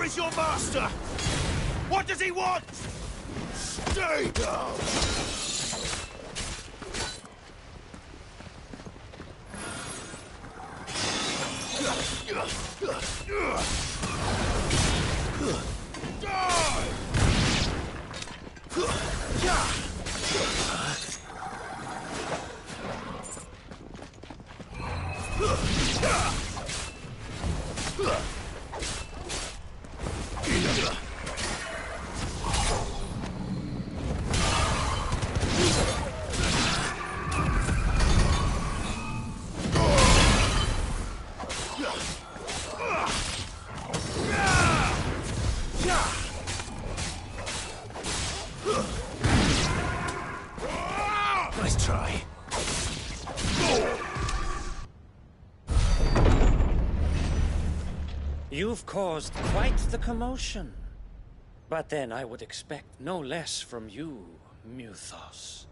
is your master? What does he want? Stay down! Nice try. You've caused quite the commotion. But then I would expect no less from you, Muthos.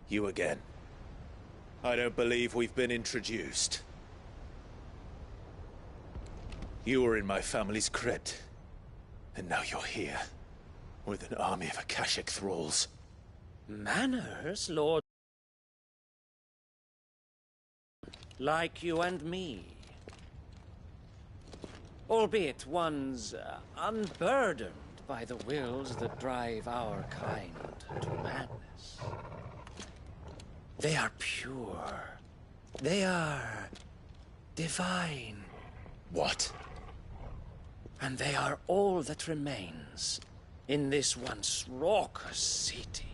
You again. I don't believe we've been introduced. You were in my family's crypt. And now you're here. With an army of Akashic thralls. Manners, Lord? Like you and me. Albeit one's unburdened by the wills that drive our kind to madness. They are pure. They are divine. What? And they are all that remains in this once raucous city.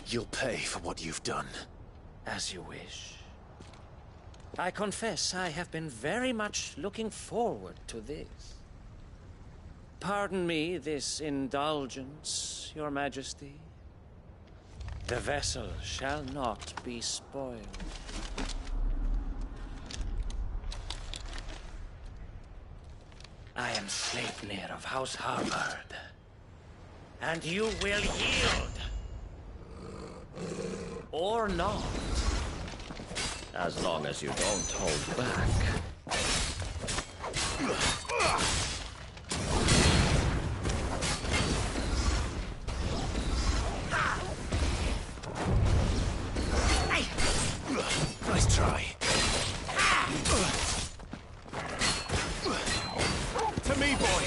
You'll pay for what you've done. As you wish. I confess I have been very much looking forward to this. Pardon me this indulgence, Your Majesty. The vessel shall not be spoiled. I am Sleipnir of House Harvard, and you will yield. Or not. As long as you don't hold back. Nice try. To me, boy.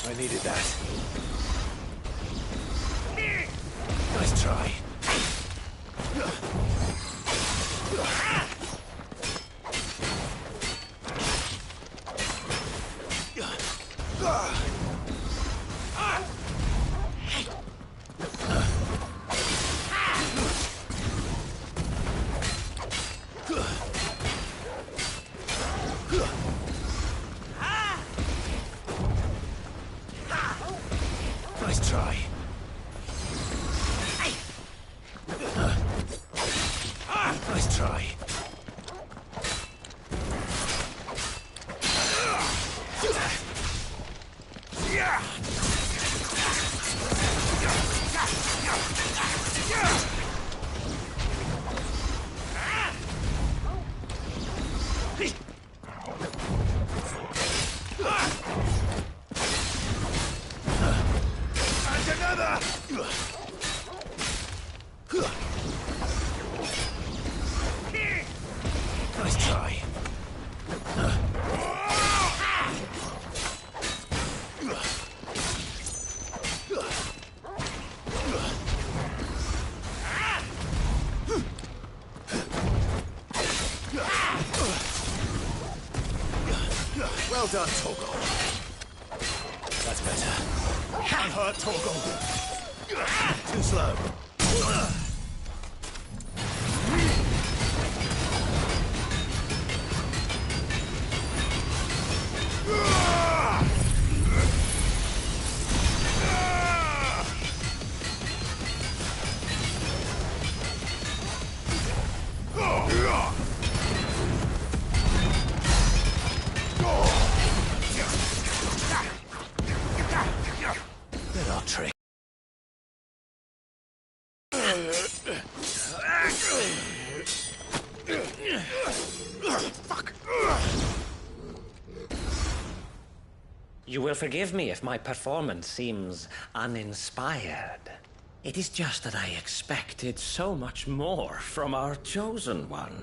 I needed that. Nice try. Nice try. Nice try. And another! Nice try. Well done, Torgal. That's better. That hurt, Torgal. Too slow. You will forgive me if my performance seems uninspired. It is just that I expected so much more from our chosen one.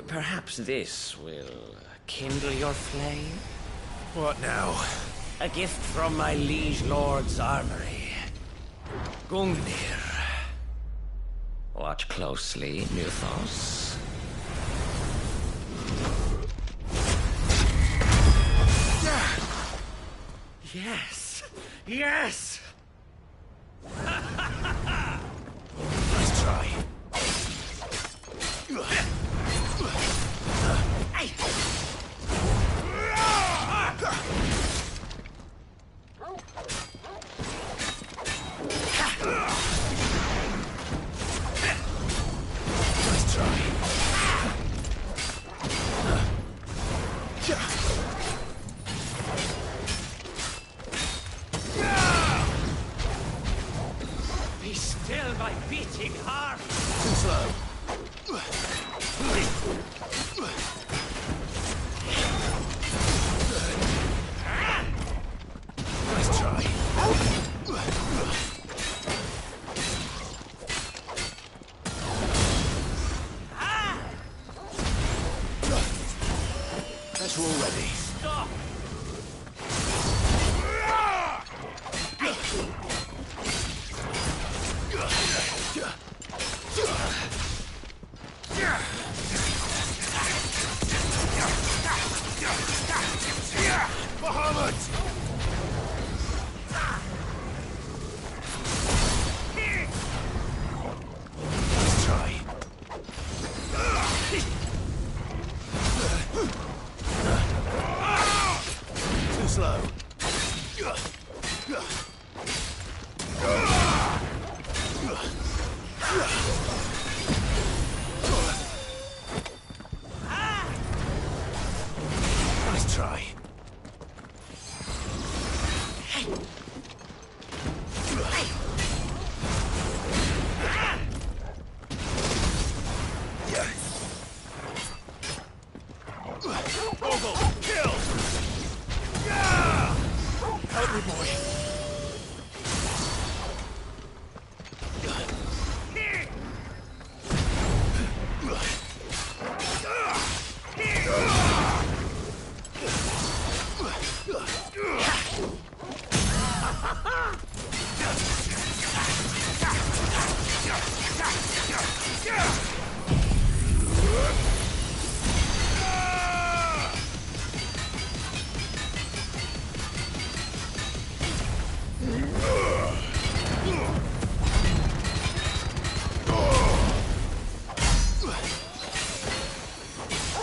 Perhaps this will kindle your flame? What now? A gift from my liege lord's armory. Gungnir. Watch closely, Mythos. Yes! Yes! Nice try. Nice try. Be still, my beating heart! Too slow. Nice try. That's all ready. Stop! Bahamut! Nice try. Too slow. Nice try. Ogle, kill! Help me, boy.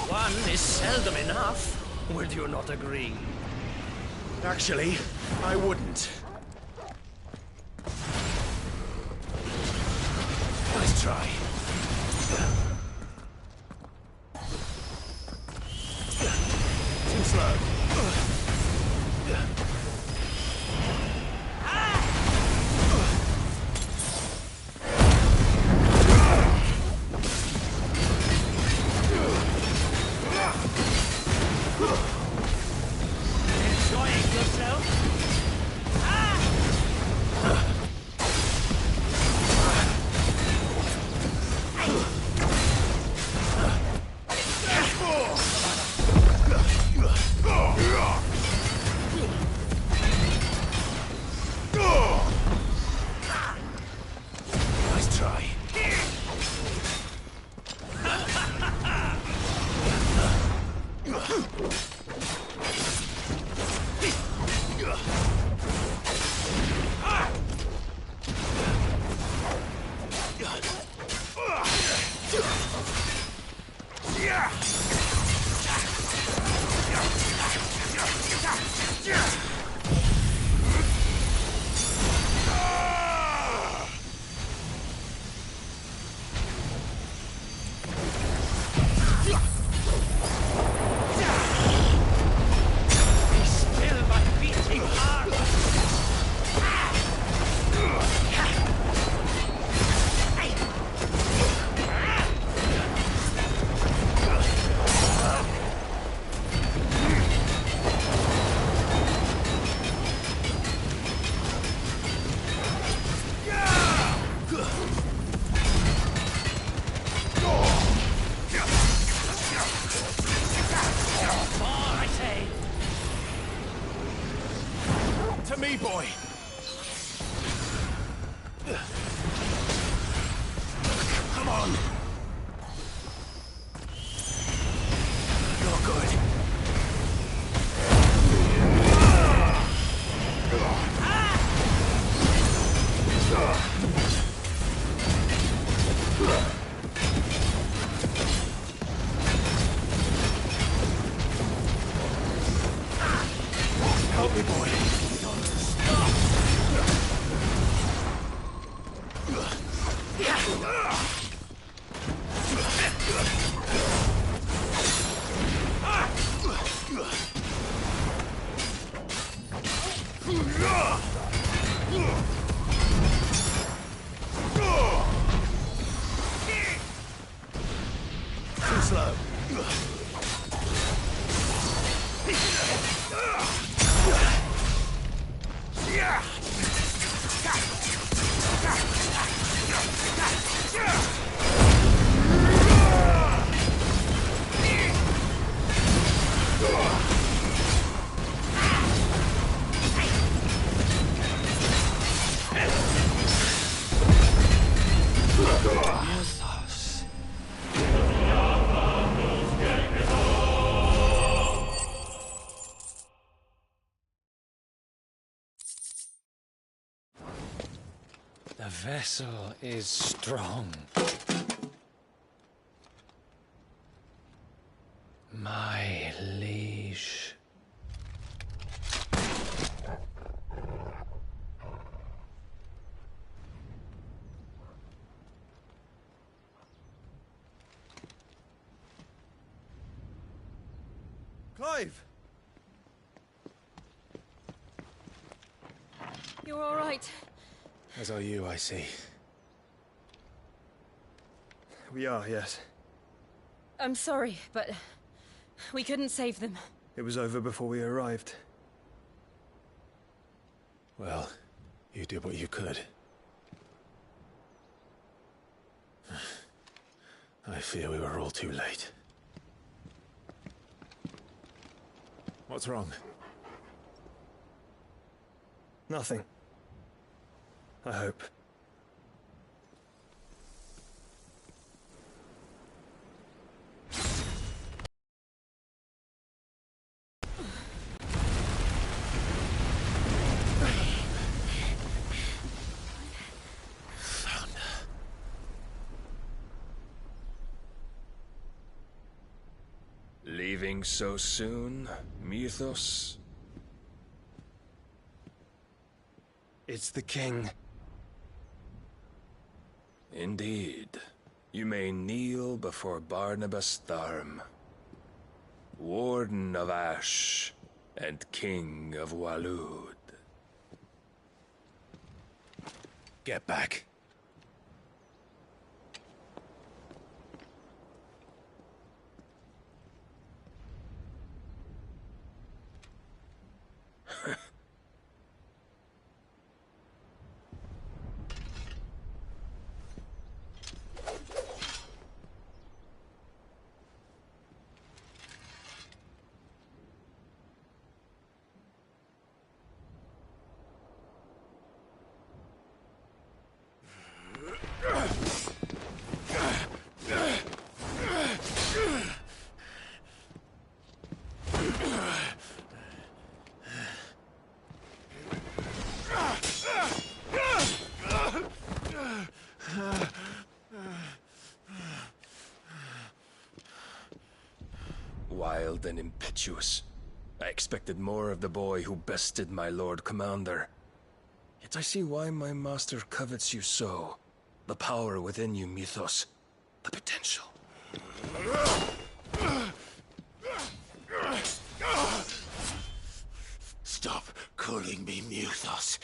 One is seldom enough. Would you not agree? Actually, I wouldn't. Nice try. Too slow. Enjoying yourself? Nice try. Be still, my beating heart! boy! Come on! You're good. Help me, boy. Too slow. The vessel is strong. My liege. Clive! You're all right. As are you, I see. We are, yes. I'm sorry, but we couldn't save them. It was over before we arrived. Well, you did what you could. I fear we were all too late. What's wrong? Nothing. I hope. Leaving so soon, Mythos? It's the king. Indeed. You may kneel before Barnabas Tharm, Warden of Ash and King of Waloed. Get back. Wild and impetuous. I expected more of the boy who bested my Lord Commander. Yet I see why my master covets you so. The power within you, Mythos. The potential. Stop calling me Mythos.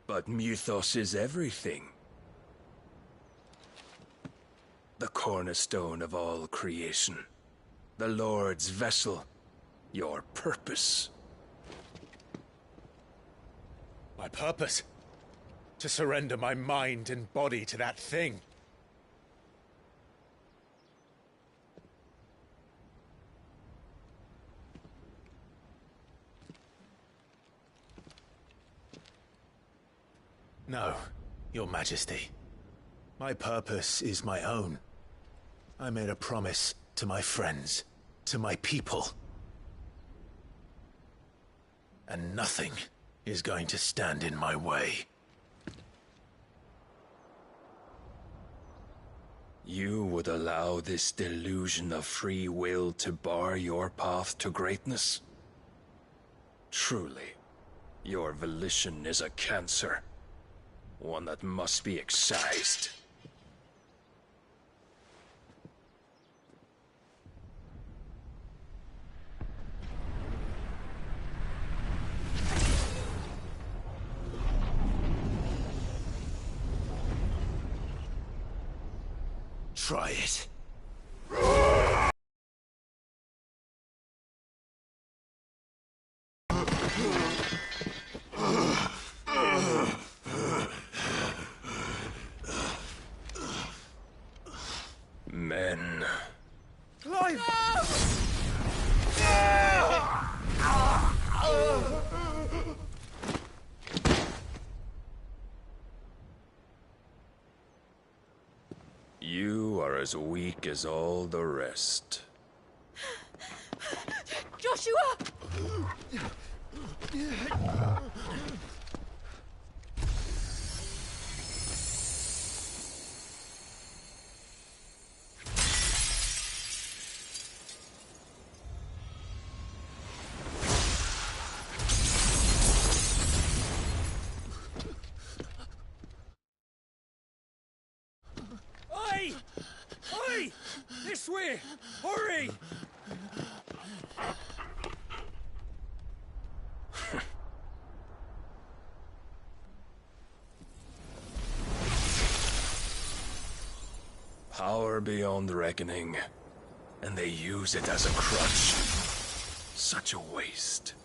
But Mythos is everything. The cornerstone of all creation. The Lord's vessel. Your purpose. My purpose? To surrender my mind and body to that thing. No, Your Majesty. My purpose is my own. I made a promise to my friends, to my people. And nothing is going to stand in my way. You would allow this delusion of free will to bar your path to greatness? Truly, your volition is a cancer. One that must be excised. Try it. Men. Clive! You are as weak as all the rest. Joshua! Oi! Oi! This way! Hurry! Power beyond reckoning, and they use it as a crutch. Such a waste.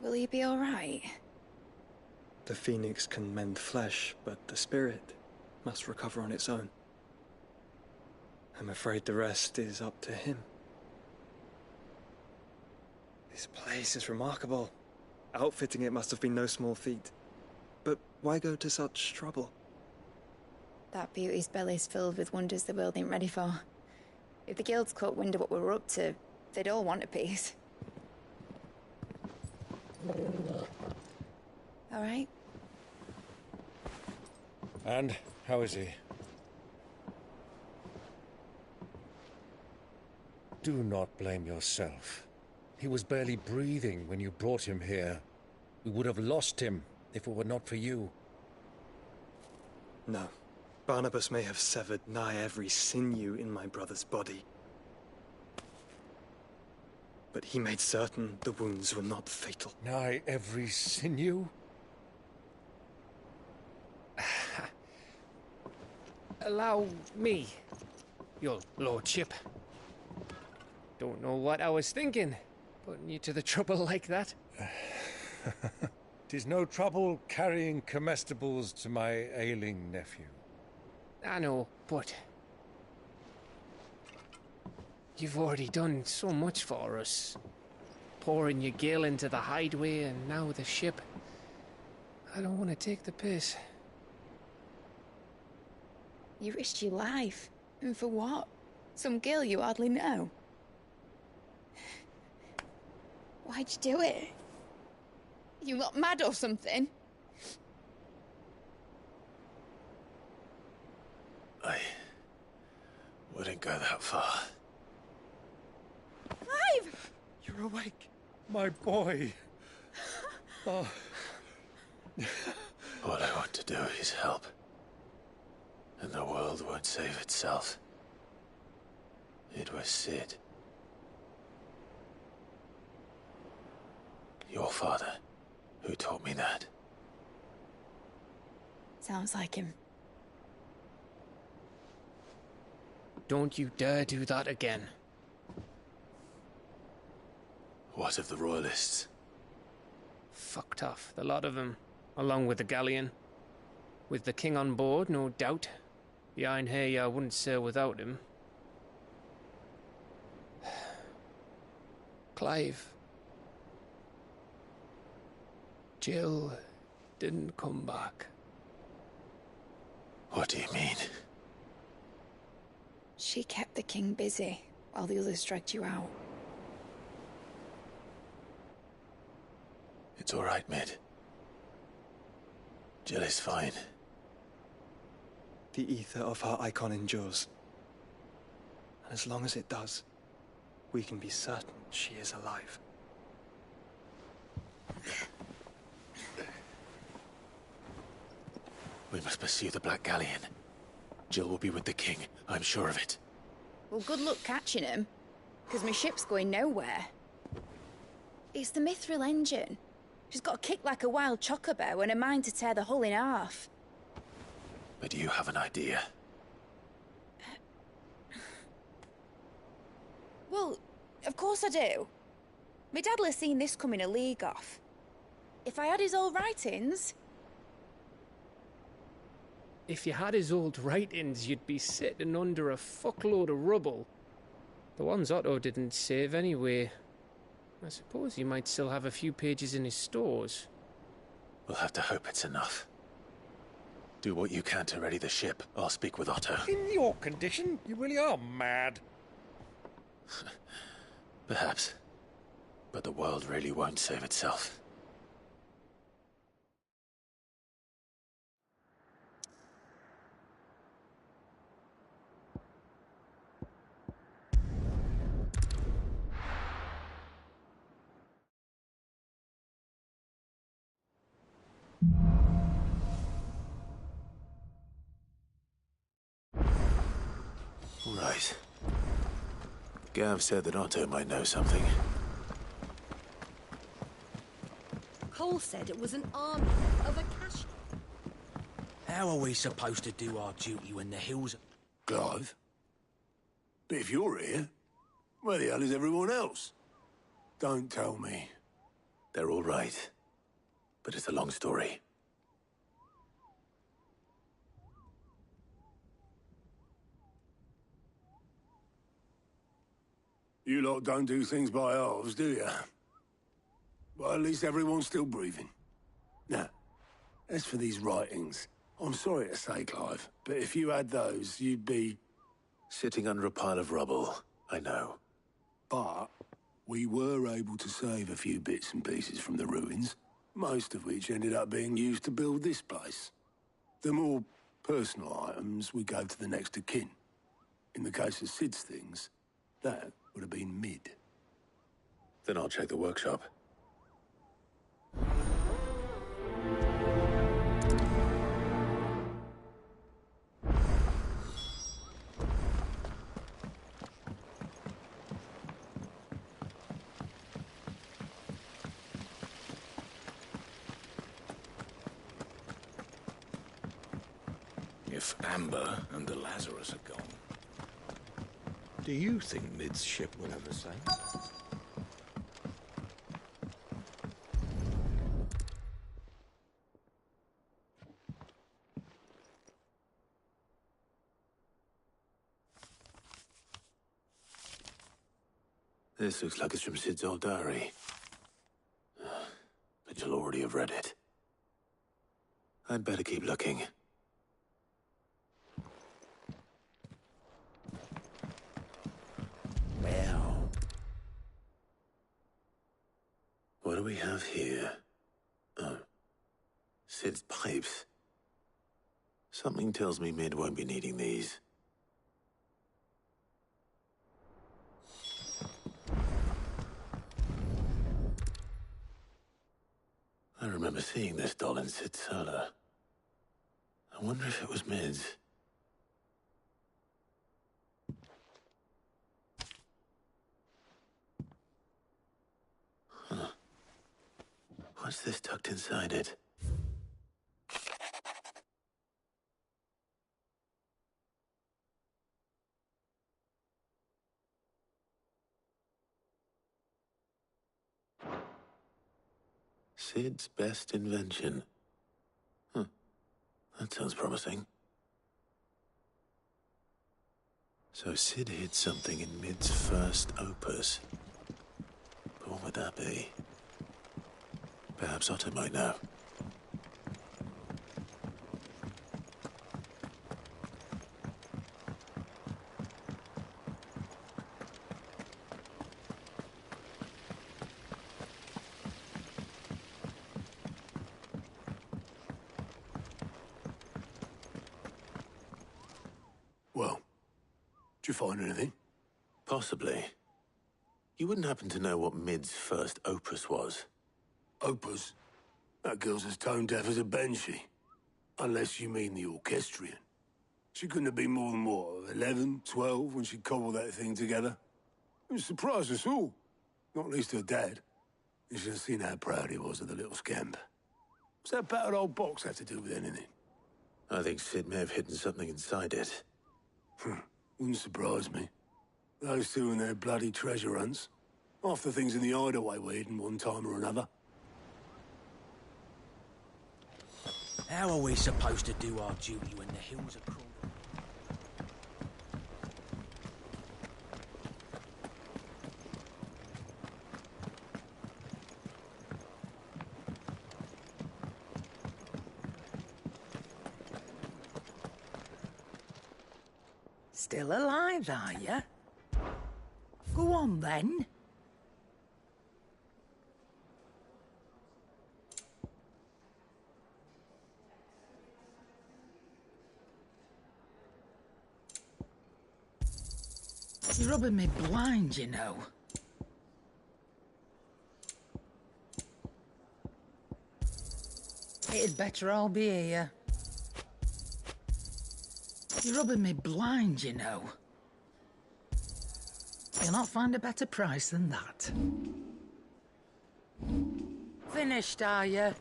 Will he be all right? The Phoenix can mend flesh, but the spirit must recover on its own. I'm afraid the rest is up to him. This place is remarkable. Outfitting it must have been no small feat. But why go to such trouble? That beauty's belly's filled with wonders the world ain't ready for. If the guilds caught wind of what we were up to, they'd all want a piece. All right? And how is he? Do not blame yourself. He was barely breathing when you brought him here. We would have lost him if it were not for you. No. Barnabas may have severed nigh every sinew in my brother's body. But he made certain the wounds were not fatal. Nigh every sinew? Allow me, your lordship. Don't know what I was thinking, putting you to the trouble like that. 'Tis no trouble carrying comestibles to my ailing nephew. I know, but you've already done so much for us. Pouring your gil into the hideaway and now the ship. I don't want to take the piss. You risked your life. And for what? Some girl you hardly know. Why'd you do it? You not mad or something? I wouldn't go that far. Clive! You're awake. My boy! Oh. All I want to do is help. And the world won't save itself. It was Sid. Your father, who taught me that. Sounds like him. Don't you dare do that again. What of the Royalists? Fucked off, the lot of them, along with the galleon. With the king on board, no doubt. The Iron Hair wouldn't sail without him. Clive. Jill didn't come back. What do you mean? She kept the king busy while the others dragged you out. It's all right, Mid. Jill is fine. The ether of her icon endures. And as long as it does, we can be certain she is alive. We must pursue the Black Galleon. Jill will be with the king, I'm sure of it. Well, good luck catching him, because my ship's going nowhere. It's the Mithril engine. She's got a kick like a wild chocobo and a mind to tear the hull in half. But you have an idea. Well, of course I do. My dad'll have seen this coming a league off. If I had his old writings... If you had his old writings, you'd be sitting under a fuckload of rubble. The ones Otto didn't save anyway. I suppose he might still have a few pages in his stores. We'll have to hope it's enough. Do what you can to ready the ship. I'll speak with Otto. In your condition, you really are mad. Perhaps. But the world really won't save itself. Right. Gav said that Otto might know something. Cole said it was an army of a cash. How are we supposed to do our duty when the hills... Clive? But if you're here, where the hell is everyone else? Don't tell me. They're all right. But it's a long story. You lot don't do things by halves, do you? Well, at least everyone's still breathing. Now, as for these writings, I'm sorry to say, Clive, but if you had those, you'd be... Sitting under a pile of rubble, I know. But we were able to save a few bits and pieces from the ruins, most of which ended up being used to build this place. The more personal items we gave to the next of kin. In the case of Sid's things, that would have been Mid. Then I'll check the workshop. If Amber and the Lazarus are gone, do you think Mid's ship will ever sail? This looks like it's from Sid's old diary. But you'll already have read it. I'd better keep looking. Well, what do we have here? Oh. Sid's pipes. Something tells me Mid won't be needing these. I remember seeing this doll in Sid's cellar. I wonder if it was Mid's. Huh. What's this tucked inside it? Sid's best invention. Huh. That sounds promising. So Sid hid something in Mid's first opus. But what would that be? Perhaps Otto might know. Well, did you find anything? Possibly. You wouldn't happen to know what Mid's first opus was? Opus? That girl's as tone deaf as a banshee. Unless you mean the orchestrion. She couldn't have been more than, what, 11, 12 when she cobbled that thing together? It surprised us all. Not least her dad. You should have seen how proud he was of the little scamp. What's that battered old box have to do with anything? I think Sid may have hidden something inside it. Wouldn't surprise me. Those two and their bloody treasure hunts. Half the things in the hideaway were hidden one time or another. How are we supposed to do our duty when the hills are crawling? Still alive, are you? Go on, then. You're rubbing me blind, you know. It'd better all be here. You're rubbing me blind, you know. You'll not find a better price than that. Finished, are you?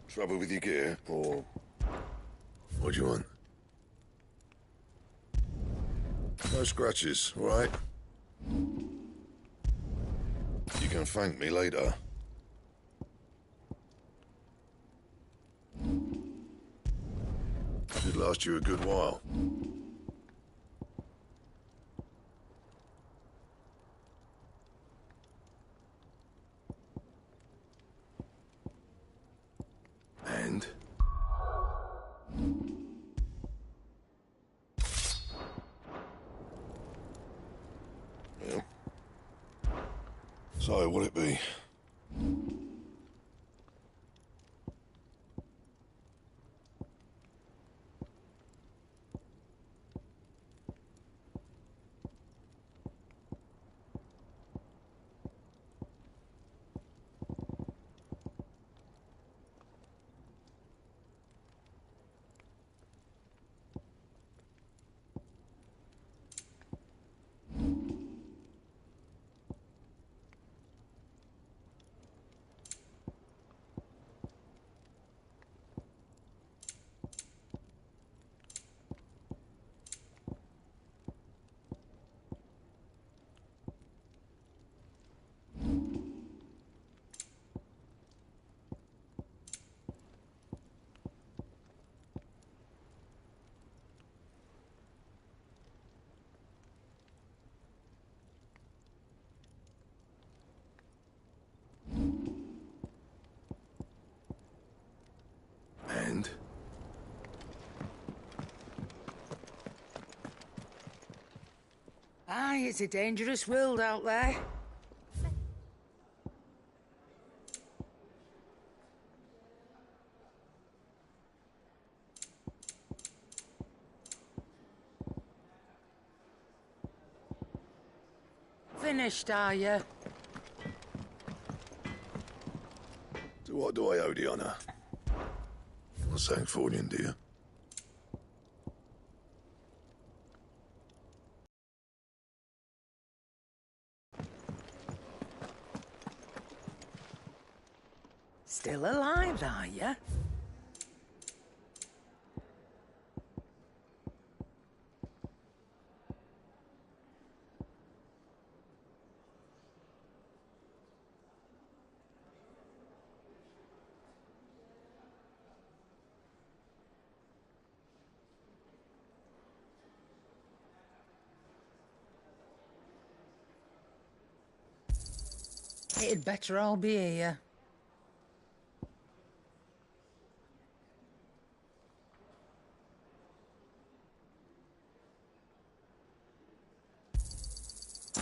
Trouble with your gear, or what do you want? No scratches, all right? You can thank me later. Should last you a good while. And? Yeah. So, what'll it be? And? Aye, it's a dangerous world out there. Finished, are you? To what do I owe the honour? Not Sancthornian, do you? Still alive, are you? It'd better all be here.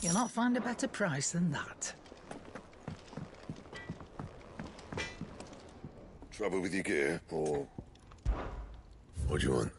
You'll not find a better price than that. Trouble with your gear, or... What do you want?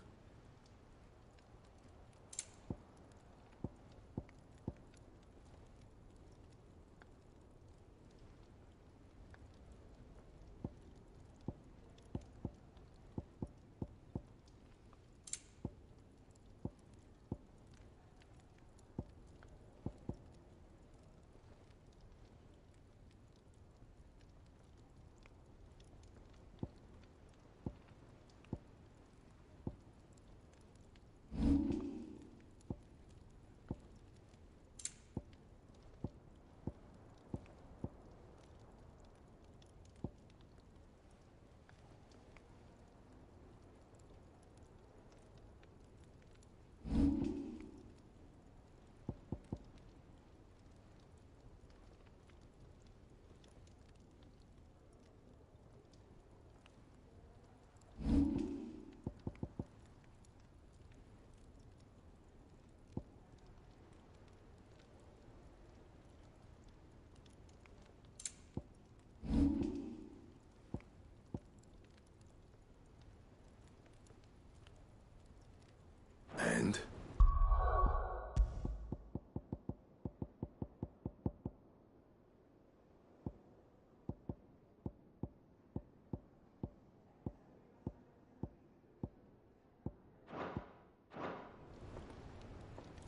And?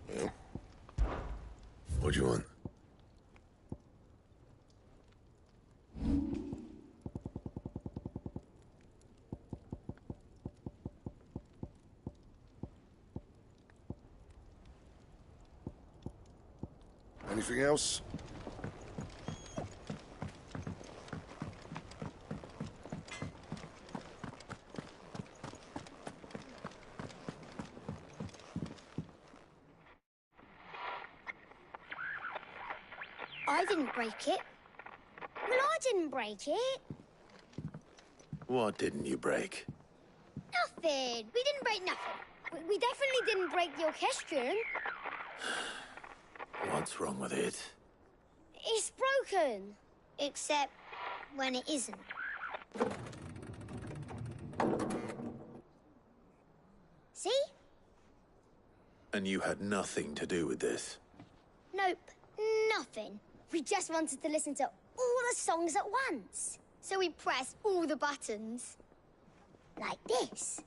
Well, what do you want? Anything else? I didn't break it. Well, I didn't break it. What didn't you break? Nothing. We didn't break nothing. We definitely didn't break the orchestrion. What's wrong with it? It's broken. Except when it isn't. See? And you had nothing to do with this? Nope. Nothing. We just wanted to listen to all the songs at once. So we pressed all the buttons. Like this.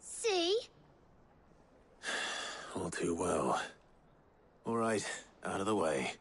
See? All too well. All right, out of the way.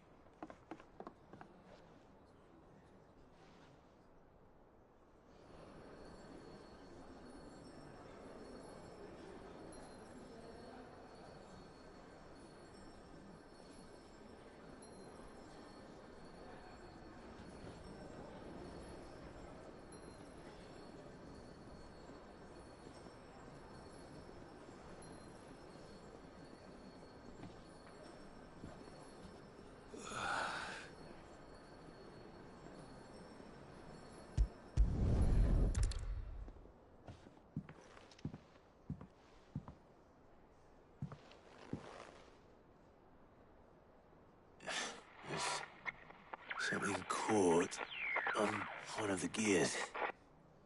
Something caught on one of the gears.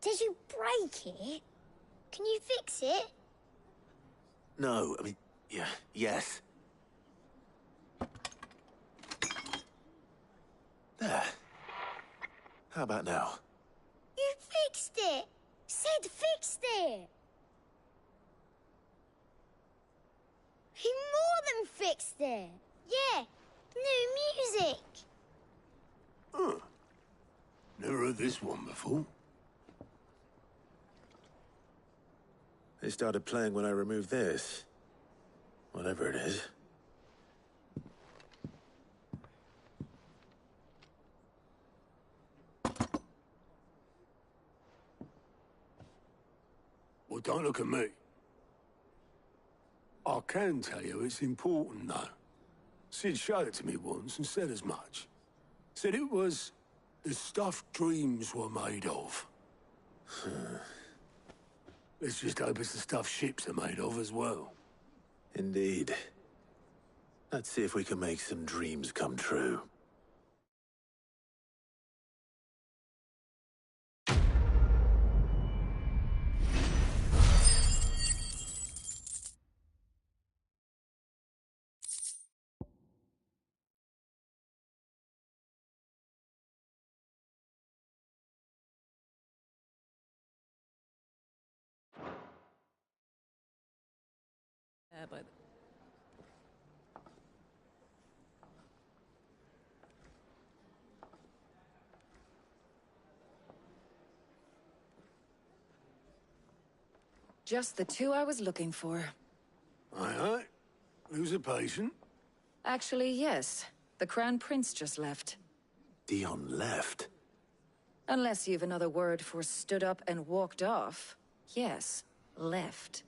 Did you break it? Can you fix it? No, I mean, yeah, yes. There. How about now? You fixed it! Sid fixed it! He more than fixed it! Yeah, new music! Huh. Never heard this one before. They started playing when I removed this. Whatever it is. don't look at me. I can tell you it's important, though. Sid showed it to me once and said as much. Said it was the stuff dreams were made of. Let's just hope it's the stuff ships are made of as well. Indeed. Let's see if we can make some dreams come true. By the... Just the two I was looking for. Aye. Who's a patient? Actually, yes. The Crown Prince just left. Dion left? Unless you've another word for stood up and walked off. Yes, left.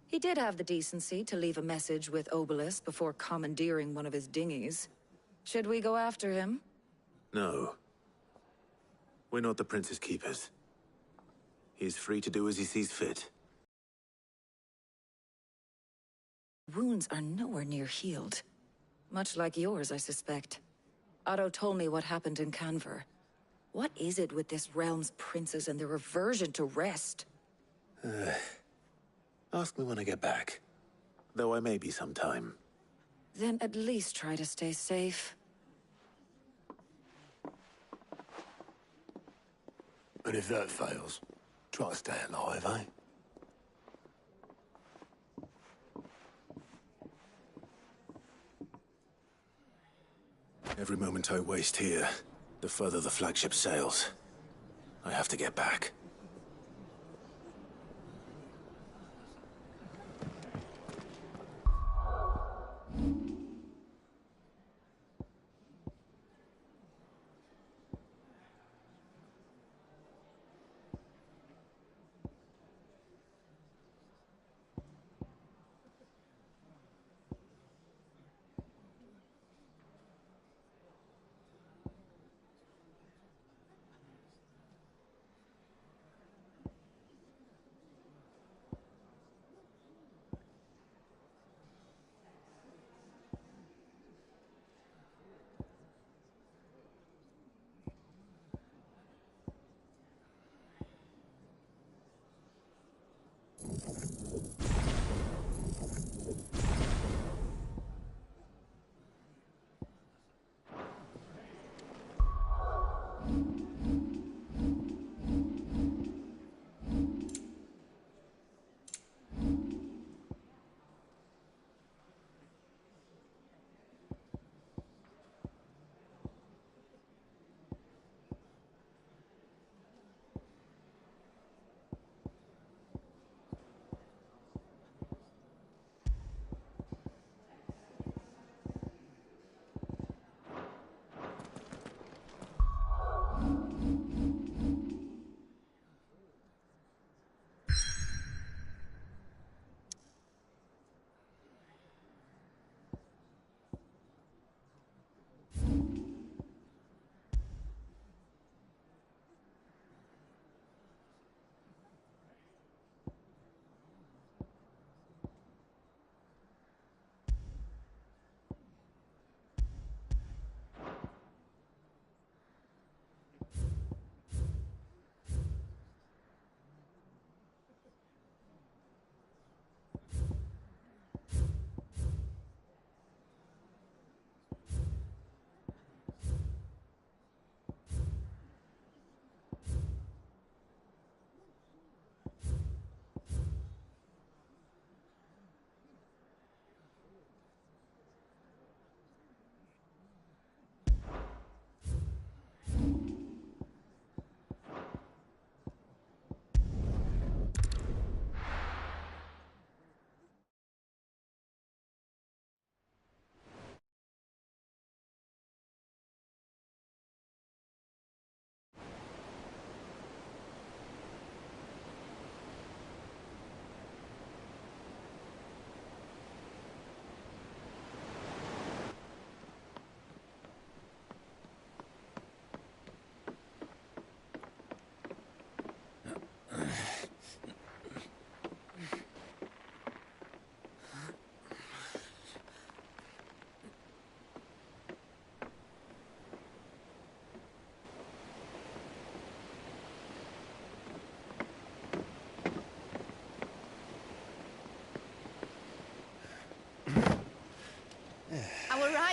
He did have the decency to leave a message with Obelisk before commandeering one of his dinghies. Should we go after him? No. We're not the Prince's keepers. He's free to do as he sees fit. Wounds are nowhere near healed. Much like yours, I suspect. Otto told me what happened in Canver. What is it with this realm's princes and their aversion to rest? Ask me when I get back. Though I may be sometime. Then at least try to stay safe. And if that fails, try to stay alive, eh? Every moment I waste here, the further the flagship sails. I have to get back.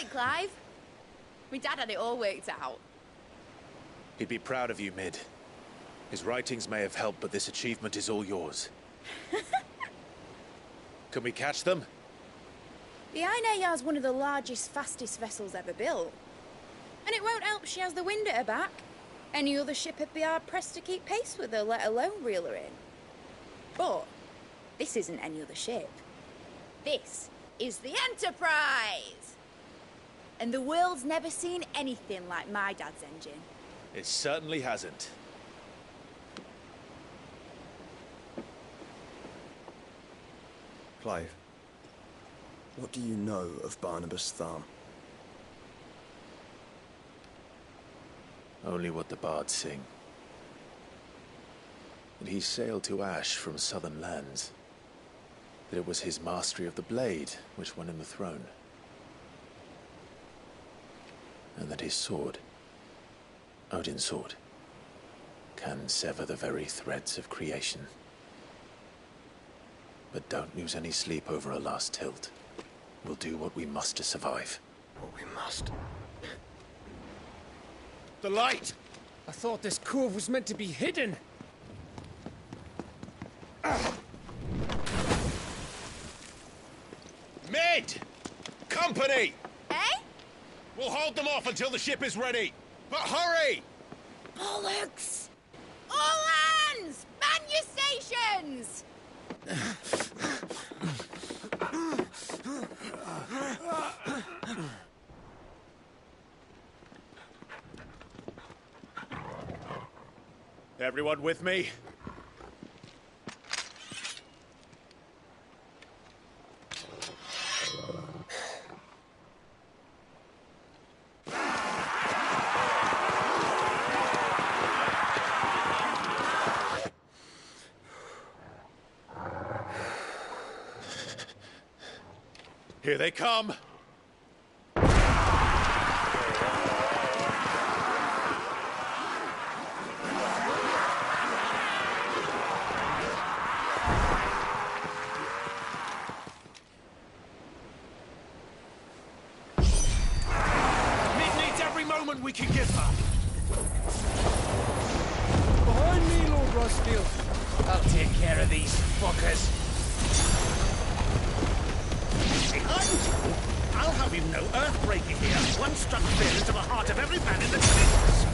right, Clive? My dad had it all worked out. He'd be proud of you, Mid. His writings may have helped, but this achievement is all yours. Can we catch them? The Ainayar's one of the largest, fastest vessels ever built. And it won't help she has the wind at her back. Any other ship would be hard-pressed to keep pace with her, let alone reel her in. But this isn't any other ship. This is the Enterprise! And the world's never seen anything like my dad's engine. It certainly hasn't. Clive, what do you know of Barnabas Tharm? Only what the bards sing. That he sailed to Ash from southern lands. That it was his mastery of the blade which won him the throne. And that his sword, Odin's sword, can sever the very threads of creation. But don't lose any sleep over a last tilt. We'll do what we must to survive. What we must. The light! I thought this cove was meant to be hidden. Mid! Company! Eh? We'll hold them off until the ship is ready. But hurry! Bollocks! All hands! Man your stations! Everyone with me? Here they come! We can give her. Behind me, Lord Rossfield. I'll take care of these fuckers. Behind you? I'll have you know earth-breaking here. One struck fear into the heart of every man in the Kings.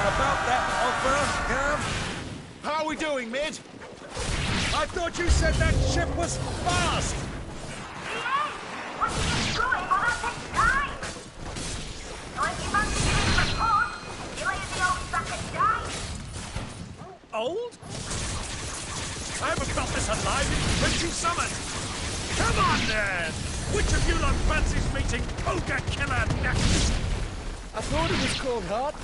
About that offer, Gav? How are we doing, Mid? I thought you said that ship was fast! Yeah! What are you doing? Well, that takes time! So if you manage to get a report, you lay in the old sack and die. Old? I haven't felt this alive in 20 summers. Come on, then! Which of you lot fancies meeting Ogre Killer next? I thought it was called Heart.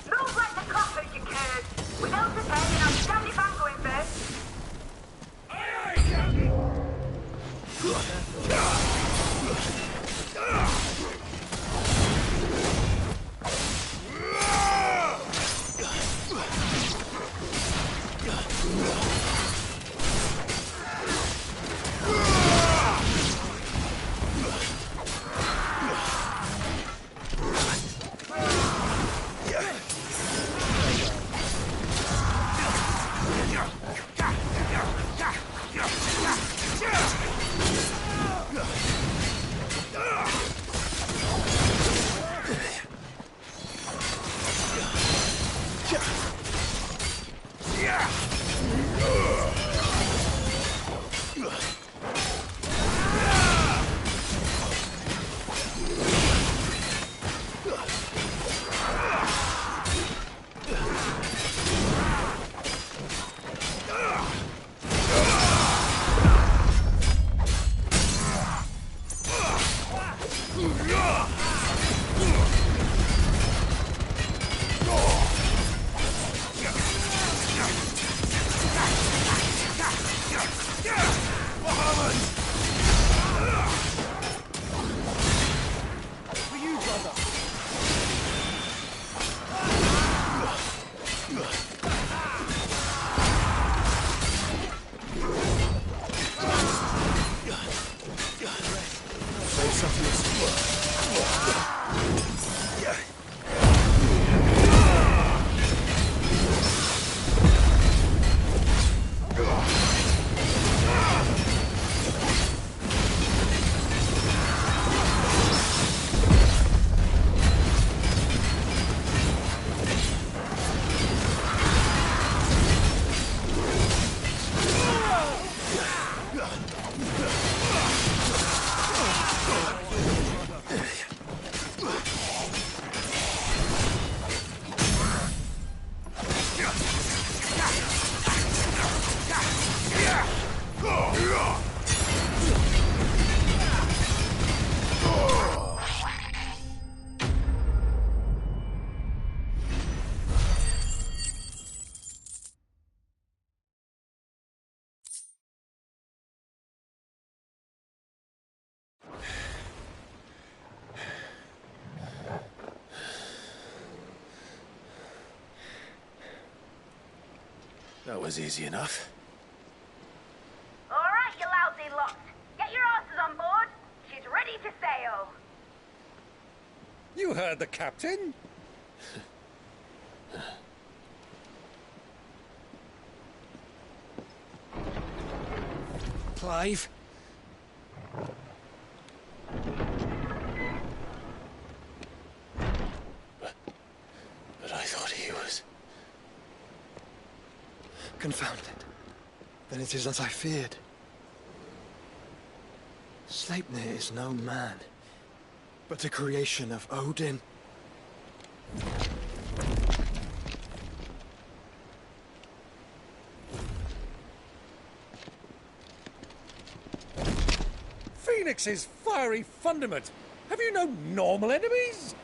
Move like the coppers, you curds! Without preparing, I'll stand if I'm going first. That was easy enough. All right, you lousy lot. Get your asses on board. She's ready to sail. You heard the captain. Clive? But I thought he was... Confounded. Then it is as I feared. Sleipnir is no man, but a creation of Odin. Phoenix's fiery fundament. Have you no normal enemies?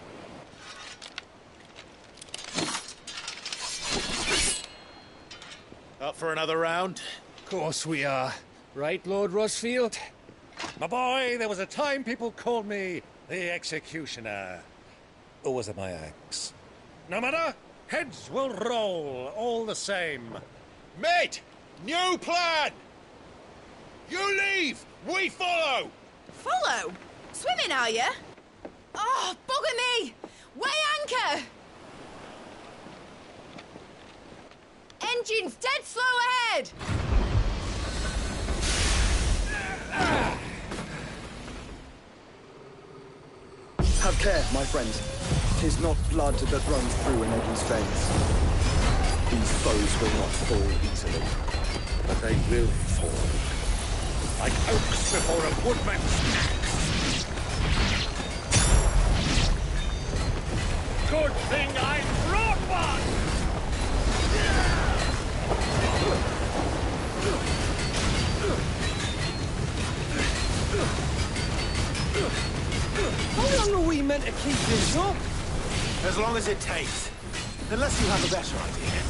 Up for another round? Of course we are. Right, Lord Rosfield? My boy, there was a time people called me the Executioner. Or was it my axe? No matter, heads will roll all the same. Mate! New plan! You leave! We follow! Follow? Swimming, are you? Oh, bugger me! Weigh anchor! Engines dead slow ahead! Have care, my friends. 'Tis not blood that runs through an Eddie's veins. These foes will not fall easily. But they will fall. Like oaks before a woodman's axe. Good thing I brought one! How long are we meant to keep this up? As long as it takes. Unless you have a better idea.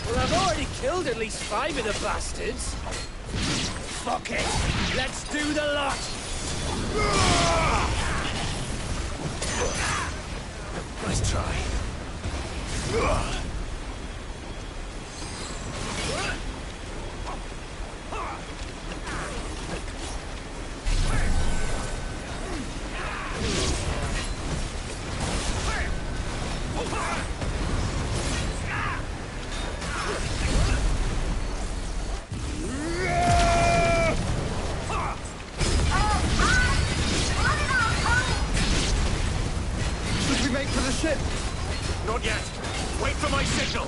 Well, I've already killed at least 5 of the bastards. Fuck it! Let's do the lot! Nice try. Should we make for the ship? Not yet. Wait for my signal.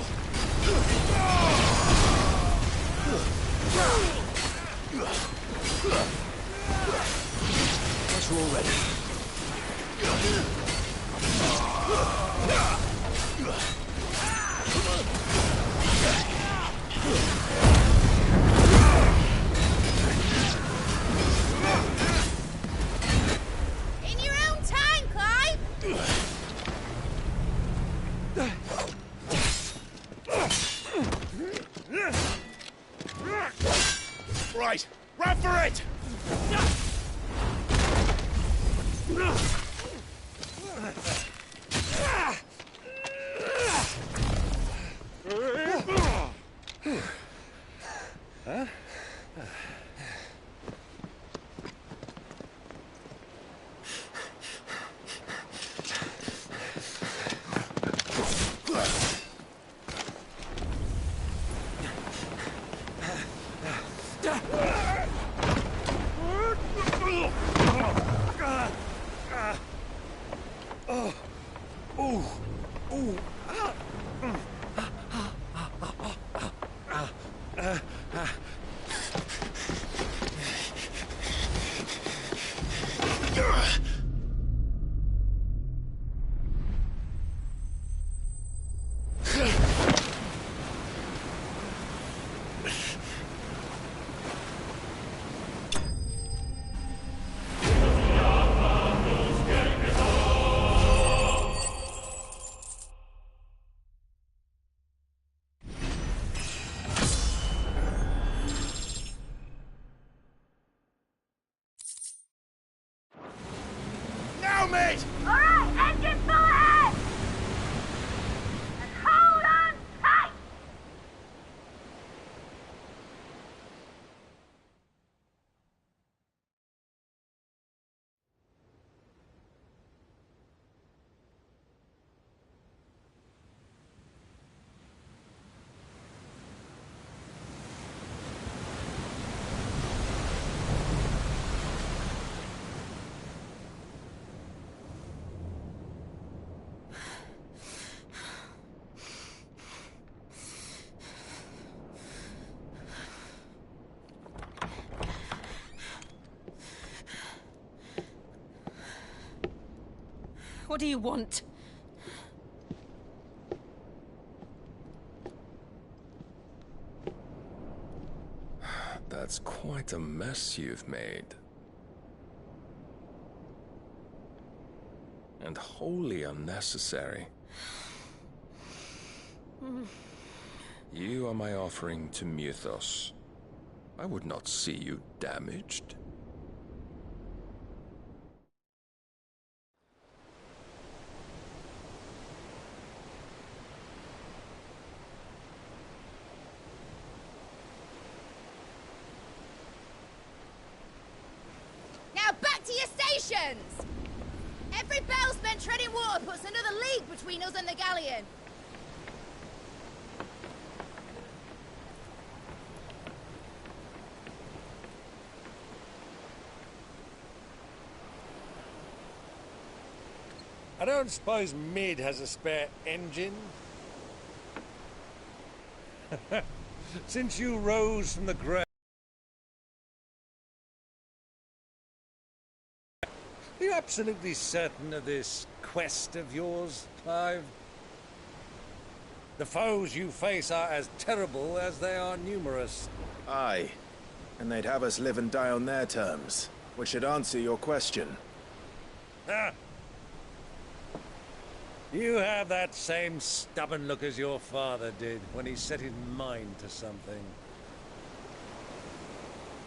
Once we're all ready. In your own time, Clive! Right, run for it! Huh? mate! Alright, engine full ahead! And hold on tight! What do you want? That's quite a mess you've made. And wholly unnecessary. You are my offering to Mythos. I would not see you damaged. Now back to your stations! Every bell spent treading water puts another league between us and the galleon. I don't suppose Mid has a spare engine? Since you rose from the grave, are you absolutely certain of this quest of yours, Clive? The foes you face are as terrible as they are numerous. Aye. And they'd have us live and die on their terms, which should answer your question. Ah! You have that same stubborn look as your father did when he set his mind to something.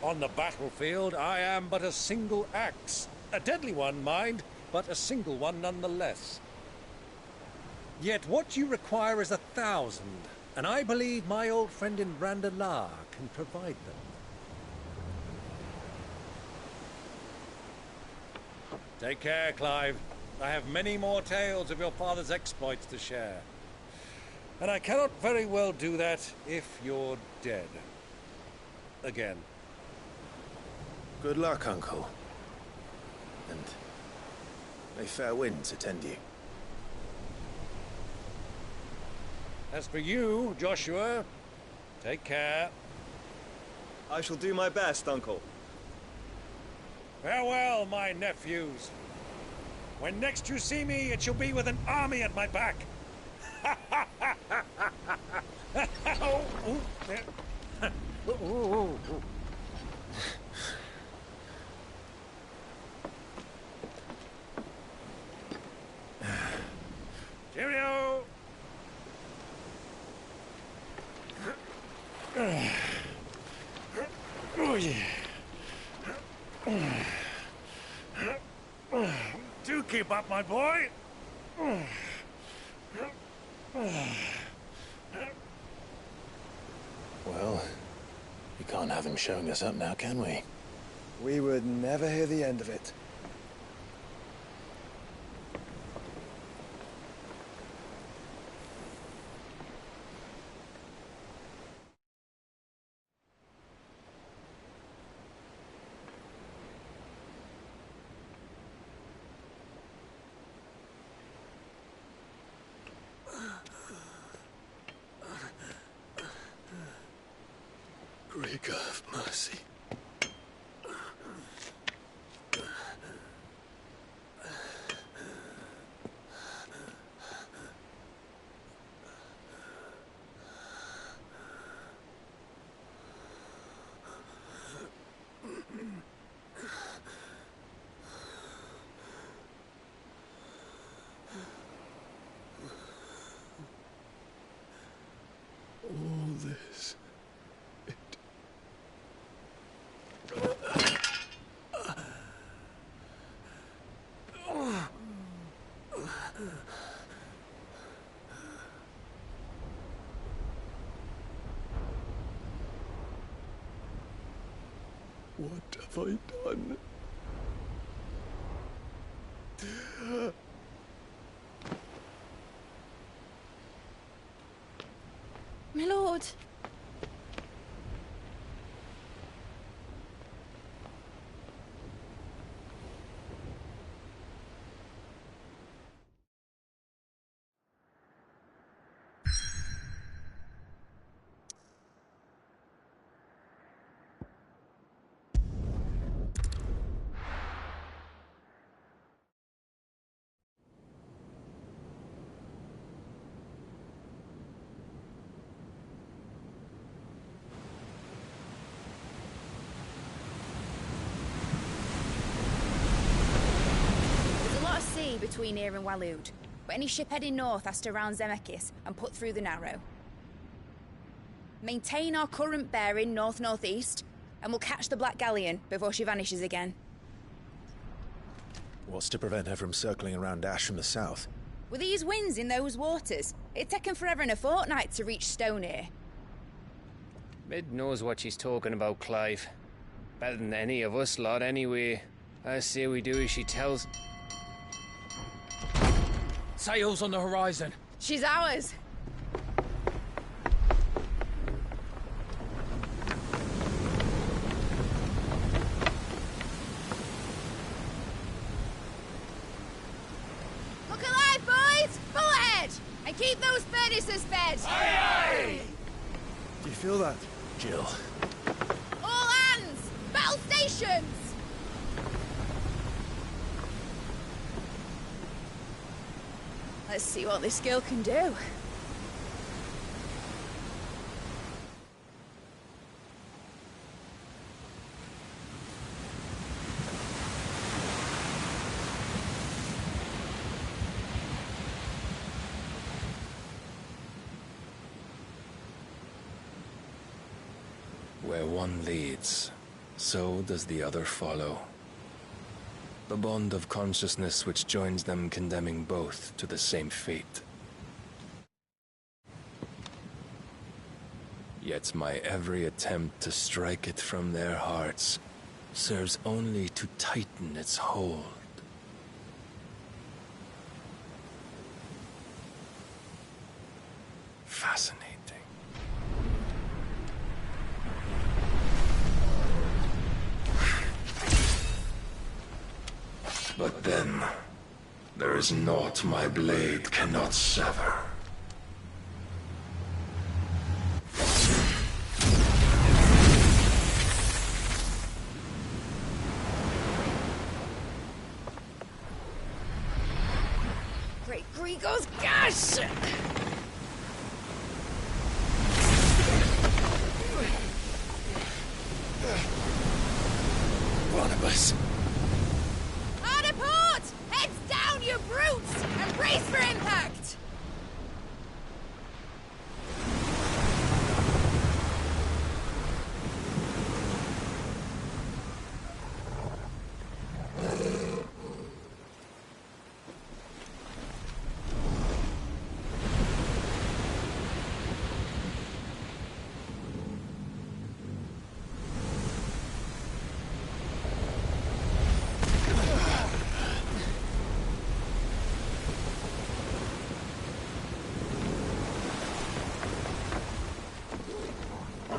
On the battlefield, I am but a single axe. A deadly one, mind, but a single one nonetheless. Yet what you require is 1,000, and I believe my old friend in Randalar can provide them. Take care, Clive. I have many more tales of your father's exploits to share. And I cannot very well do that if you're dead. Again. Good luck, Uncle. And may fair winds attend you. As for you, Joshua, take care. I shall do my best, Uncle. Farewell, my nephews. When next you see me, it shall be with an army at my back. Oh, ooh, there. Ooh, ooh, ooh. Cheerio! Oh, yeah. Do keep up, my boy. Well, we can't have him showing us up now, can we? We would never hear the end of it. Great God of mercy. All this, What have I done? My lord. Between here and Waloed, but any ship heading north has to round Zemeckis and put through the Narrow. Maintain our current bearing north-northeast, and we'll catch the Black Galleon before she vanishes again. What's to prevent her from circling around Ash from the south? With these winds in those waters, it'd taken forever and a fortnight to reach Stonehere. Mid knows what she's talking about, Clive. Better than any of us lot, anyway. I say we do as she tells. Sails on the horizon. She's ours. Look alive, boys! Full ahead! And keep those furnaces fed! Aye, aye! Do you feel that, Jill? All hands! Battle stations! Let's see what this girl can do. Where one leads, so does the other follow. The bond of consciousness which joins them, condemning both to the same fate. Yet my every attempt to strike it from their hearts serves only to tighten its hold. Fascinating. But then, there is naught my blade cannot sever. Great Grigor's gash! Barnabas! Heads down, you brutes! And brace for impact!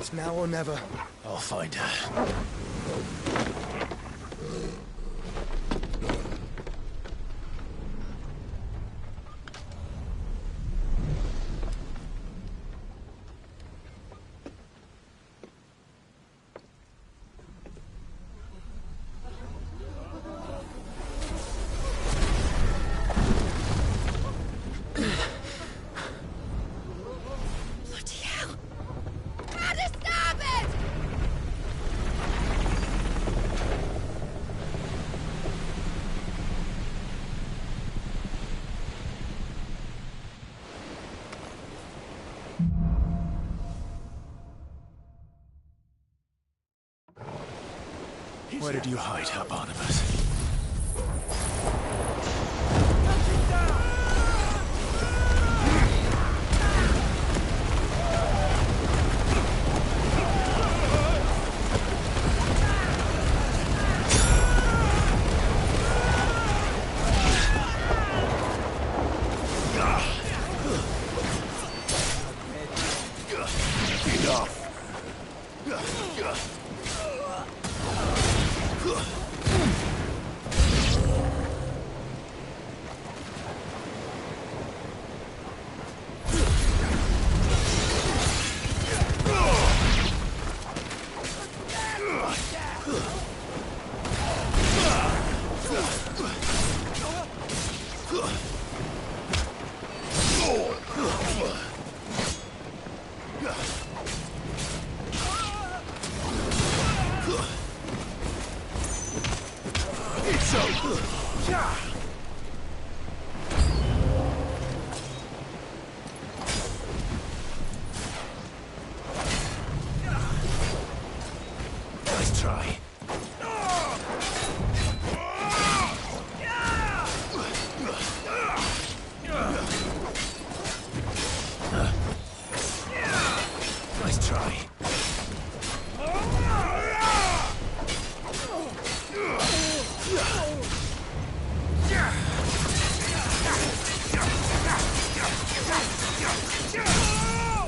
It's now or never. I'll find her. Where did you hide her, Barnabas? Nice try. Nice try.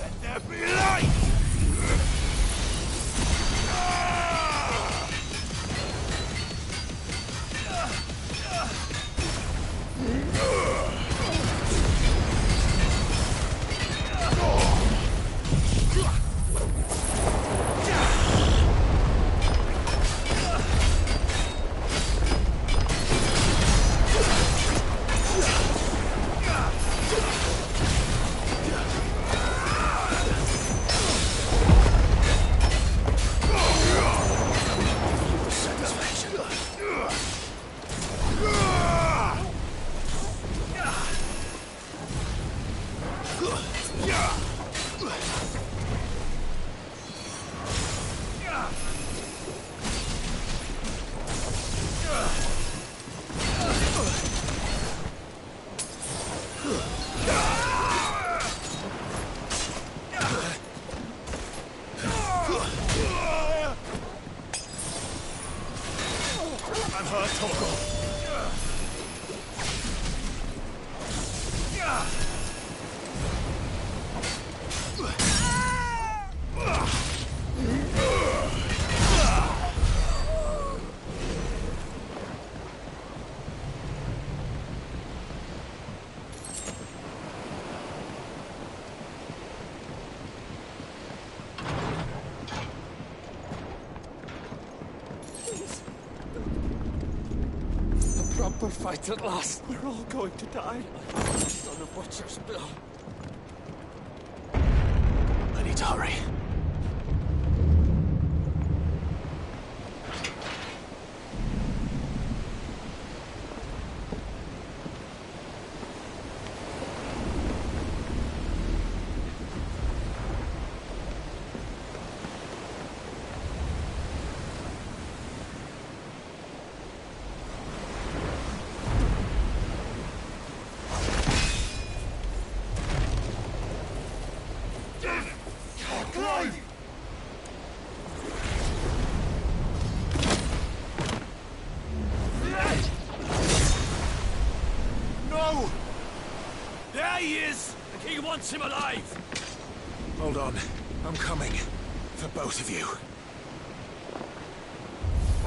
Let there be light! I'm hurt, Torgal. Proper fight at last. We're all going to die. Son of Butcher's blood. I need to hurry. No! There he is! The king wants him alive! Hold on. I'm coming. For both of you.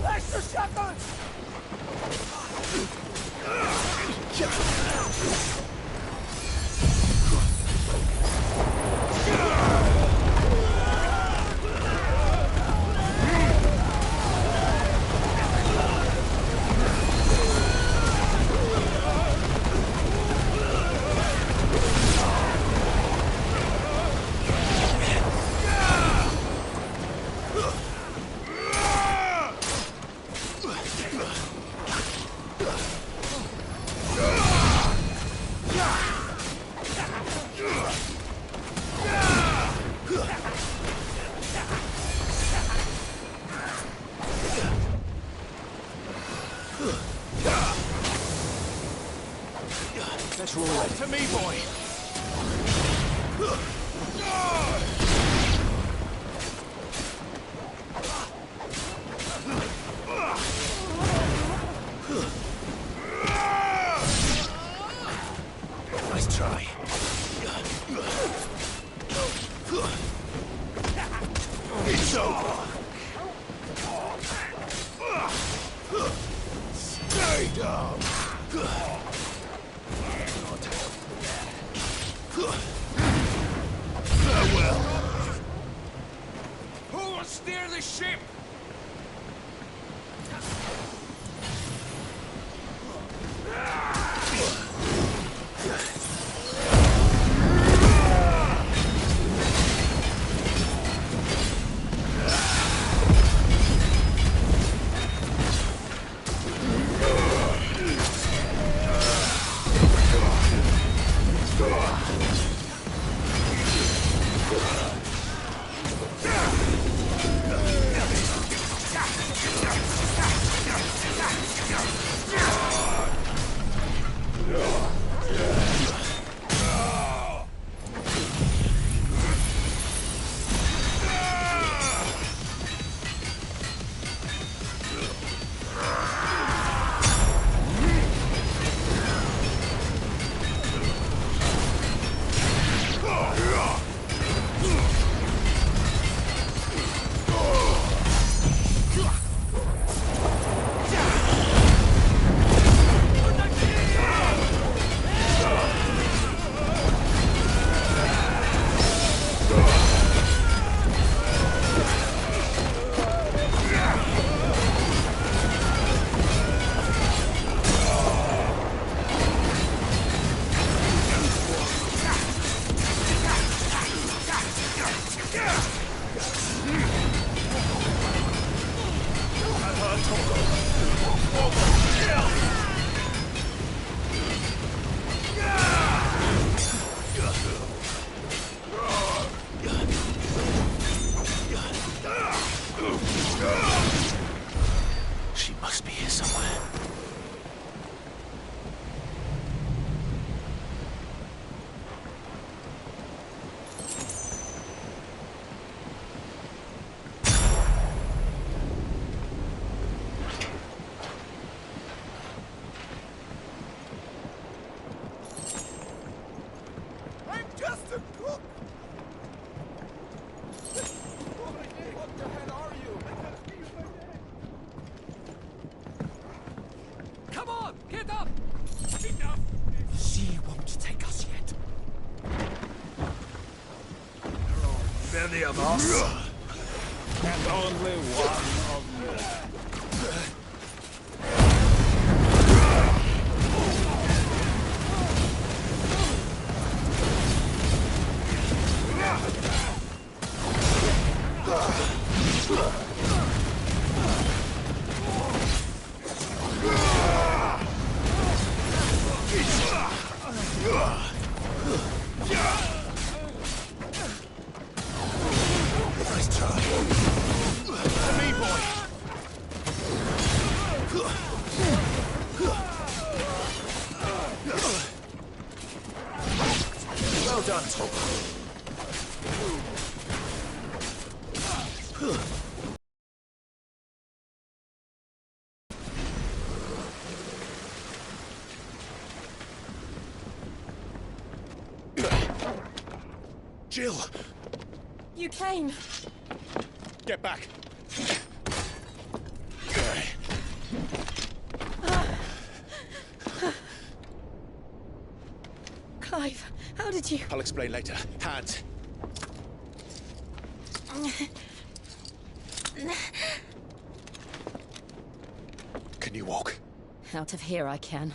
That's the shepherd! Let's roll it. To me, boy! Nice try. It's over! Farewell. Who will steer the ship? She must be here somewhere. I'm just a cook! What the hell are you? Come on, get up! Enough! She won't take us yet. There are many of us, and only one of me. Nice try. To me, boy. Well done, Tom. Jill! You came. Get back! Clive, how did you... I'll explain later. Hands. Can you walk? Out of here I can.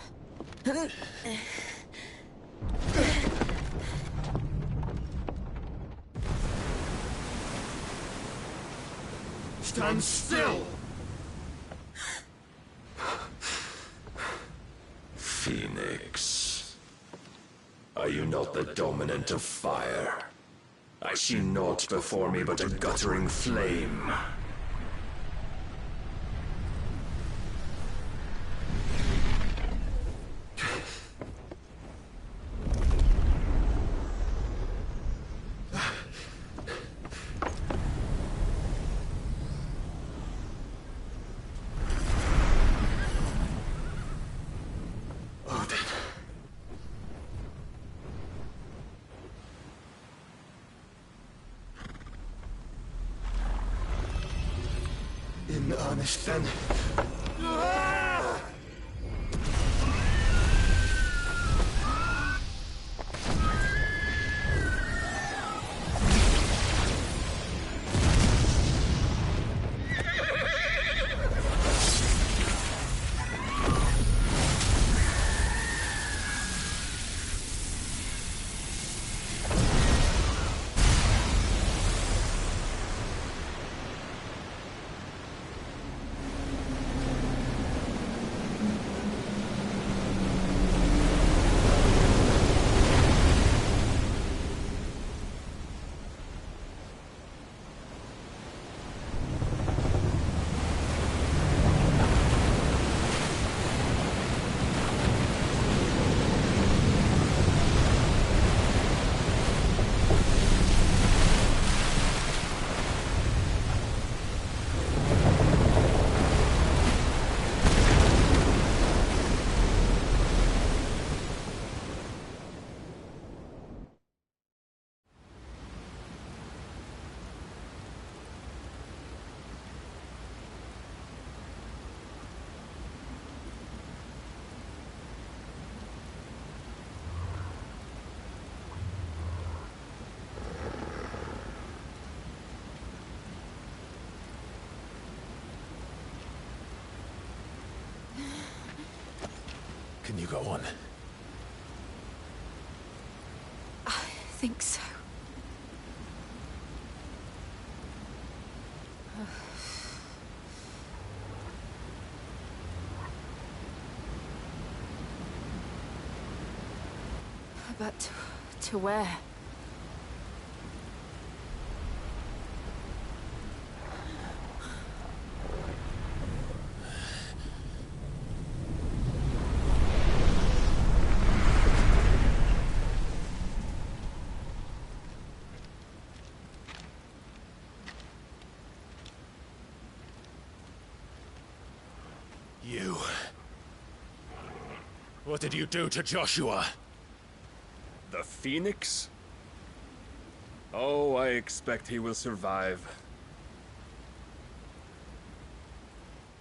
Stand still! Phoenix. Are you not the dominant of fire? I see naught before me but a guttering flame. In earnest, then. Can you go on? I think so. But to where? You... What did you do to Joshua? The Phoenix? Oh, I expect he will survive.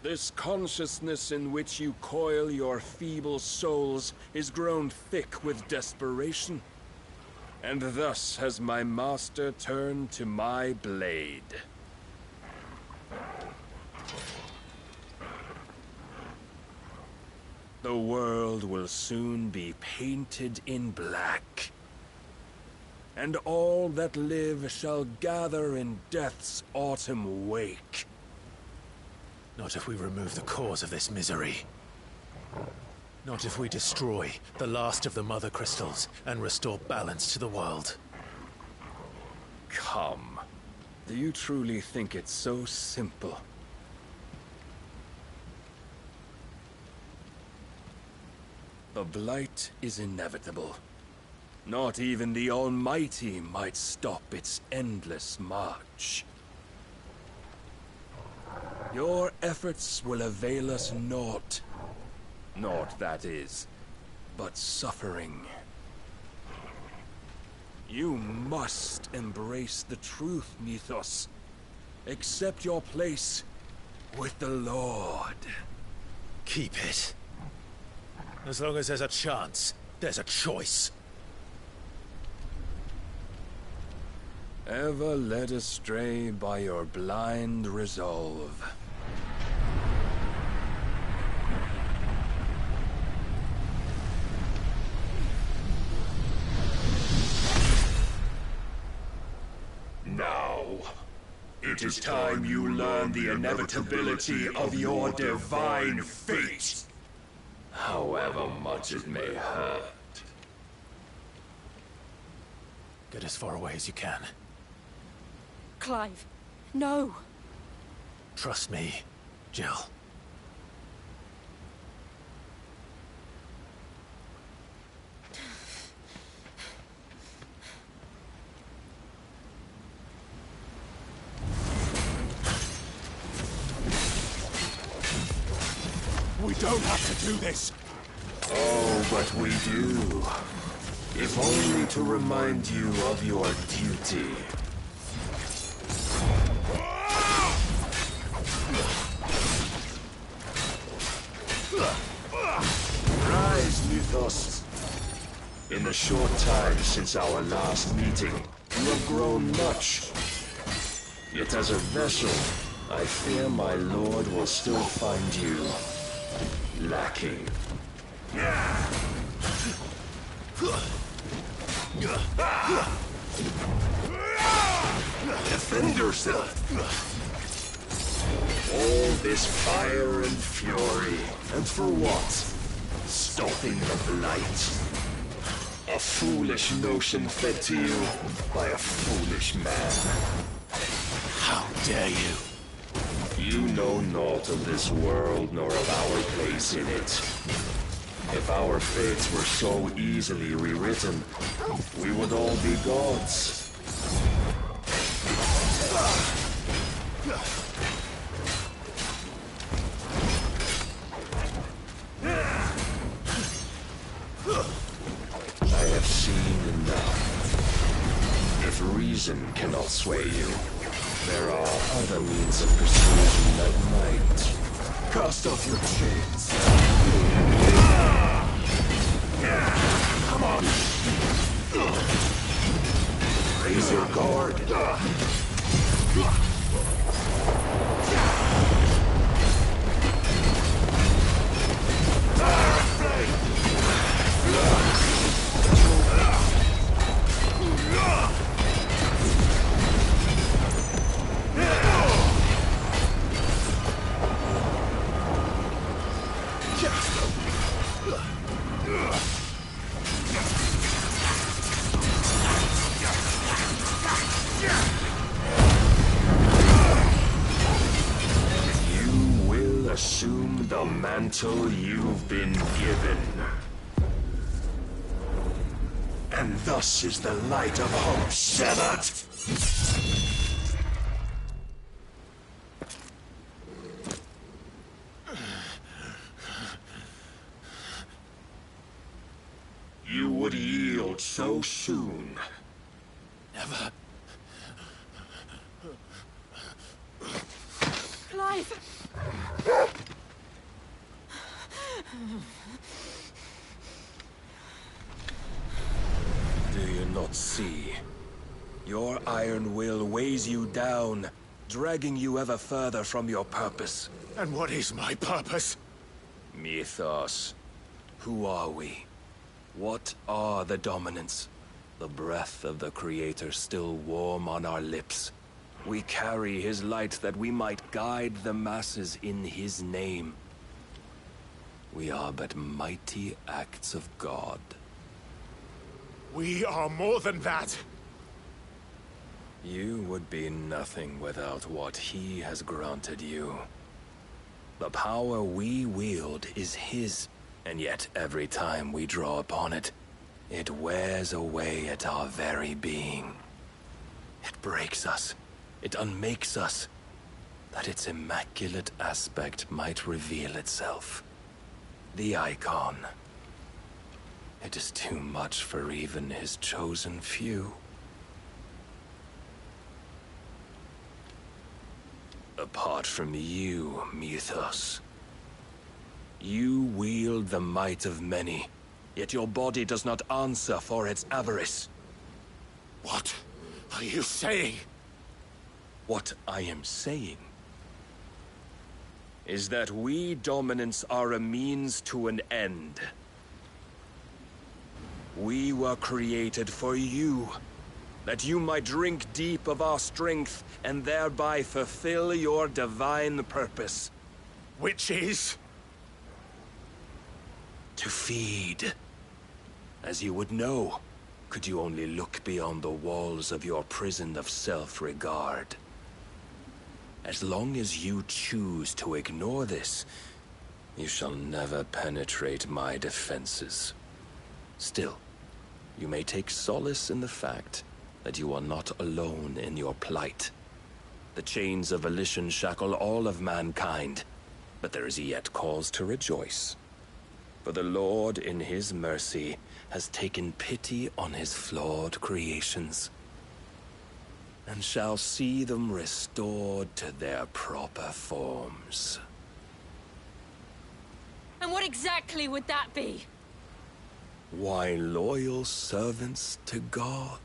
This consciousness in which you coil your feeble souls is grown thick with desperation. And thus has my master turned to my blade. The world will soon be painted in black. And all that live shall gather in death's autumn wake. Not if we remove the cause of this misery. Not if we destroy the last of the Mother Crystals and restore balance to the world. Come. Do you truly think it's so simple? The Blight is inevitable. Not even the Almighty might stop its endless march. Your efforts will avail us naught. Naught, that is, but suffering. You must embrace the truth, Mythos. Accept your place with the Lord. Keep it. As long as there's a chance, there's a choice. Ever led astray by your blind resolve. Now, it is time you learn the inevitability of your divine fate. However much it may hurt. Get as far away as you can. Clive, no. Trust me, Jill. We don't have to do this. Oh, but we do. If only to remind you of your duty. Rise, Mythos. In the short time since our last meeting, you have grown much. Yet as a vessel, I fear my lord will still find you lacking. Defend yourself! All this fire and fury, and for what? Stopping the Blight. A foolish notion fed to you by a foolish man. How dare you? You know naught of this world nor of our place in it. If our fates were so easily rewritten, we would all be gods. I have seen enough. If reason cannot sway you, there are other means of persuasion that might. Cast off your chains. Come on. Raise your guard. assume the mantle you've been given. And thus is the light of hope severed. You would yield so soon. Never. Clive! Do you not see? Your iron will weighs you down, dragging you ever further from your purpose. And what is my purpose? Mythos. Who are we? What are the dominants? The breath of the Creator still warm on our lips. We carry his light that we might guide the masses in his name. We are but mighty acts of God. We are more than that. You would be nothing without what he has granted you. The power we wield is his, and yet every time we draw upon it, it wears away at our very being. It breaks us. It unmakes us, that its immaculate aspect might reveal itself. The icon. It is too much for even his chosen few. Apart from you, Mythos, you wield the might of many, yet your body does not answer for its avarice. What are you saying? What I am saying is that we dominants are a means to an end. We were created for you, that you might drink deep of our strength and thereby fulfill your divine purpose. Which is? To feed. As you would know, could you only look beyond the walls of your prison of self-regard. As long as you choose to ignore this, you shall never penetrate my defenses. Still, you may take solace in the fact that you are not alone in your plight. The chains of volition shackle all of mankind, but there is yet cause to rejoice. For the Lord, in his mercy, has taken pity on his flawed creations, and shall see them restored to their proper forms. And what exactly would that be? Why, loyal servants to God.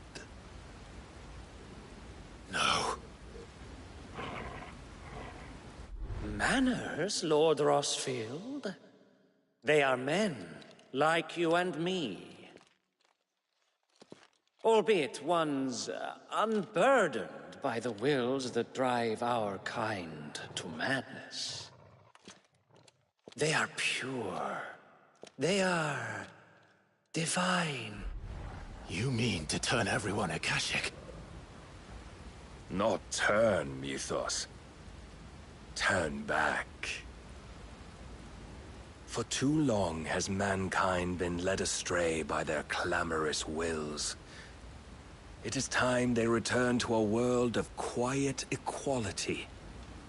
No. Manners, Lord Rosfield? They are men, like you and me. Albeit ones unburdened by the wills that drive our kind to madness. They are pure. They are divine. You mean to turn everyone Akashic? Not turn, Mythos. Turn back. For too long has mankind been led astray by their clamorous wills. It is time they return to a world of quiet equality,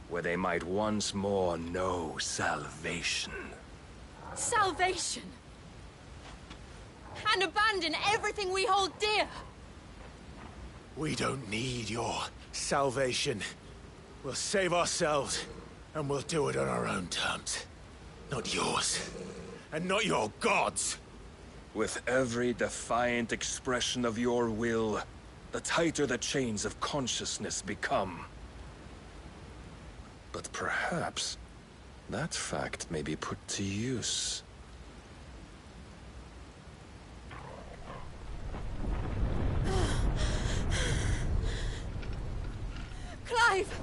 where they might once more know salvation. Salvation? And abandon everything we hold dear? We don't need your salvation. We'll save ourselves, and we'll do it on our own terms. Not yours. And not your gods. With every defiant expression of your will, the tighter the chains of consciousness become. But perhaps that fact may be put to use. Clive!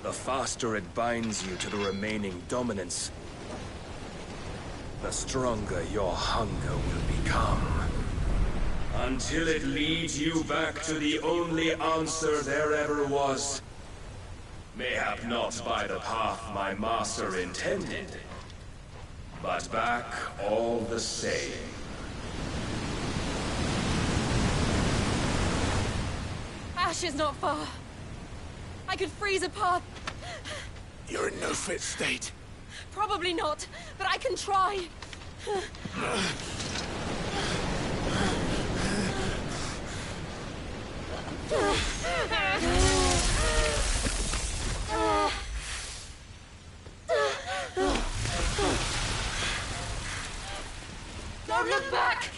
The faster it binds you to the remaining dominance, the stronger your hunger will become. Until it leads you back to the only answer there ever was. Mayhap not by the path my master intended, but back all the same. Ash is not far. I could freeze a path. You're in no fit state. Probably not, but I can try. Don't look back!